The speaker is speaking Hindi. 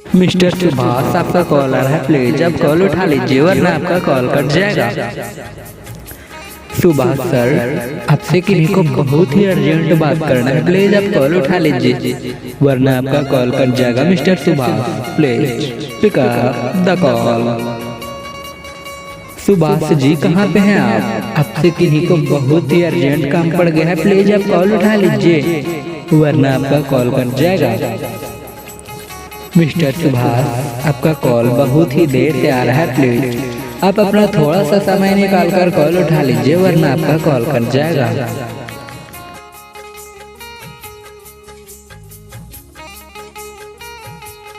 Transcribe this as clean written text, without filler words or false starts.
मिस्टर सुभाष, आपका कॉल आ रहा है, प्लीज आप कॉल उठा लीजिए वरना आपका कॉल कट जाएगा। सुभाष सर, आपसे किन्हीं को बहुत ही अर्जेंट बात करना है, प्लीज आप कॉल उठा लीजिए वरना आपका कॉल कट जाएगा। Mister Subhash, please pick up the call. Subhash ji, कहाँ पे हैं आप? आपसे किन्हीं को बहुत ही अर्जेंट काम पड़ गया है, प्लीज आप कॉल उठा लीजिए वरना आपका कॉल कट जाएगा। मिस्टर सुभाष, आपका कॉल बहुत ही देर से आ रहा है, प्लीज आप अपना थोड़ा सा समय निकाल कर कॉल उठा लीजिए वरना आपका कॉल कट जाएगा।